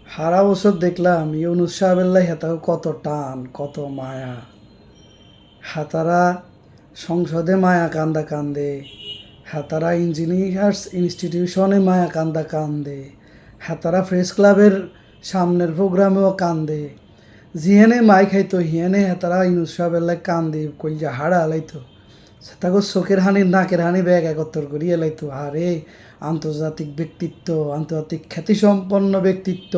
সারা বছর দেখলাম ইউনুস সাহেবের হেতাও কত টান কত মায়া। হাতারা সংসদে মায়া কান্দা কান্দে, হাতারা ইঞ্জিনিয়ার্স ইনস্টিটিউশনে মায়া কান্দা কান্দে, হাতারা প্রেস ক্লাবের সামনের প্রোগ্রামেও কান্দে। জিহেনে মাই খাইতো হিয়েনে হেতারা ইউনুস সাহেবের কান্দে কইয়া হাড়া আলাইতো। তাকে চোখের হানি নাকের হানি ব্যাগ একত্তর করিয়ে লাইতো। আরে আন্তর্জাতিক ব্যক্তিত্ব, আন্তর্জাতিক খ্যাতিসম্পন্ন ব্যক্তিত্ব,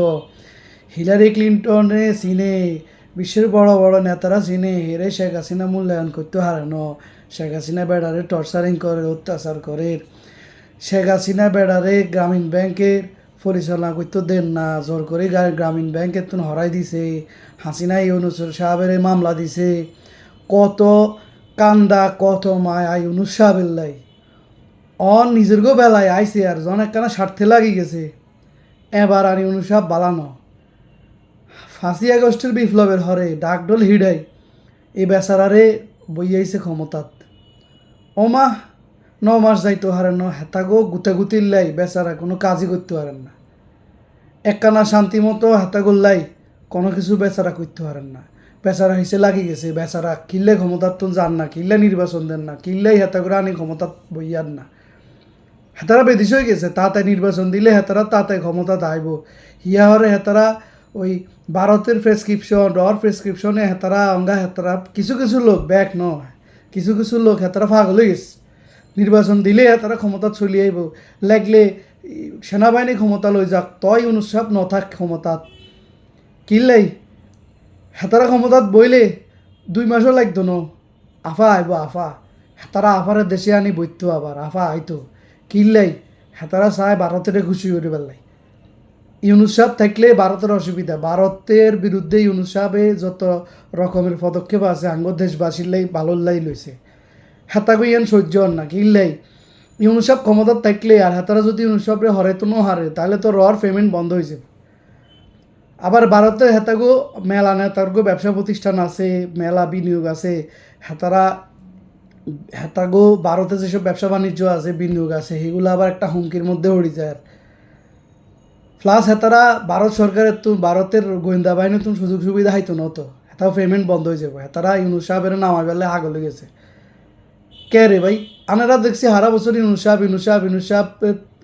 হিলারি ক্লিন্টনে চিনে, বিশ্বের বড় বড় নেতারা চিনে, হেরে শেখ হাসিনা মূল্যায়ন করতে হারানো। শেখ হাসিনা বেড়ারে টর্চারিং করে, অত্যাচার করে। শেখ হাসিনা বেড়ারে গ্রামীণ ব্যাংকের পরিচালনা করতে দেন না, জোর করে গ্রামীণ ব্যাংকের তুন হরাই দিছে। হাসিনা ইউনুস সাহেবের মামলা দিছে। কত কান্দা কত মায়া ইউনুস সাহেবের লাই। নিজের বেলায় আইসে আর জন একখানা স্বার্থে লাগি গেছে। এবার আর ইউনুস সাহেব বালানো 5ই আগস্টের বিপ্লবের হরে ডাকডোল হিডাই এই বেচারারে বইয়াইছে ক্ষমতাত। ওমা 9 মাস যাইতো হারেন ন, হেতাগো গুতাগুতির লাই বেচারা কোনো কাজই করতে পারেন না। একখানা শান্তি মতো হেতাগোল্লাই কোনো কিছু বেচারা করতে পারেন না। বেচারা হিসে লাগি গেছে। বেচারা কিল্লে ক্ষমতার তো যান না, কিল্লে নির্বাচন দেন না, কিল্লাই হেতা করে আনি ক্ষমতাত বইয়ান না। হেতারা বেদিস হয়ে গেছে, তাতে নির্বাচন দিলে হেতারা তাতে ক্ষমতা আইব। হিয়া হরে হেতারা ওই ভারতের প্রেসক্রিপশন রর প্রেসক্রিপশনে হেতারা অঙ্গা হেতারা কিছু কিছু লোক ব্যাক নয়, কিছু কিছু লোক হেতারা পাগল হয়ে গেছে। নির্বাচন দিলে হেতারা ক্ষমতা চলি আইব। লাগলে সেনাবাহিনী ক্ষমতা লই যাক, তই অনুসাপ নথাক ক্ষমতাত। কিল্লাই হেতারা ক্ষমতাত বইলে 2 মাসও লাগতো ন, আফা আইব আফা। হেতারা আফারে দেশে আনি বইতো আবার আফা আইতো। কিল্লাই হেতারা চায় ভারতের খুশি করে পেলাই। ইউনুস সাহেব থাকলে ভারতের অসুবিধা। ভারতের বিরুদ্ধে ইউনুস সাহেবে যত রকমের পদক্ষেপ আছে আঙ্গ দেশবাসীর লাই ভালোর লাই লইছে। হেতাগো ইয়ান সহ্য হন না। কিল্লাই ইউনুস সাহেব ক্ষমতার থাকলে আর হেতারা যদি ইউনুস সাহেবরে হরে তো হারে, তাহলে তো রর পেমেন্ট বন্ধ হয়ে যাবে। আবার ভারতে হেতাগো মেলা নেতারগো ব্যবসা প্রতিষ্ঠান আছে, মেলা বিনিয়োগ আছে। হেতারা হেতাগো ভারতে যেসব ব্যবসা বাণিজ্য আছে, বিনিয়োগ আছে, সেগুলো আবার একটা হুমকির মধ্যে পড়ে যায়। প্লাস হেতারা ভারত সরকারের তো ভারতের গোয়েন্দা বাহিনীর তো সুযোগ সুবিধা হাইতো না, তো হেতাও পেমেন্ট বন্ধ হয়ে যাবে। হেতারা ইউনুস সাহেবের নামাই বেলে আগলে গেছে। কে রে ভাই, আনারা দেখছি হারা বছর ইউনুস সাহেব ইউনুস সাহেব ইউনুস সাহেব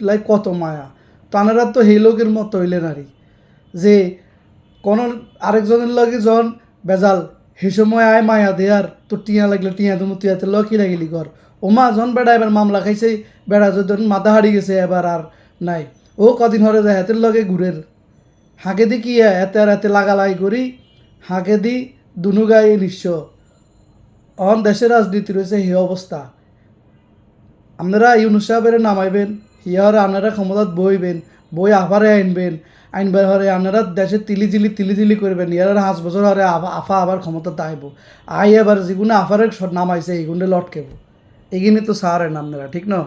লাই কত মায়া। তো আনারা তো সেই লোকের মতো হইলে নারী যে কোন আরেকজনের লগে জন বেজাল সে সময় আয় মায়া দে আর তোর টিয়া লাগলে টিয়া তুমি তুই হাতে লকি লাগিলি কর। ওমা জন বেড়া এবার মামলা খাইছে, বেড়া যদি মাথা হারি গেছে এবার আর নাই। ও কদিন হরে যায় হাতের লগে ঘুরের হাঁকে দি কি এতে আর এতে লাগালাই করি হাঁকে দি দুনু গায়ে নিঃস্ব। অন দেশের রাজনীতি রয়েছে হে অবস্থা। আপনারা ইউনুস সাহেবের নামাইবেন, হিয়ারে আপনারা ক্ষমতাত বইবেন, বই আফারে আনবেন, আইনবার হরে আপনারা দেশে তিলি করবেন। ইয়ার 5 বছর হরে আফা আবার ক্ষমতাতে আইব। আই এবার যেগুলো আফারে নামাইছে এইগুলো লটকেব। এগিনি তো সারেন আপনারা, ঠিক না?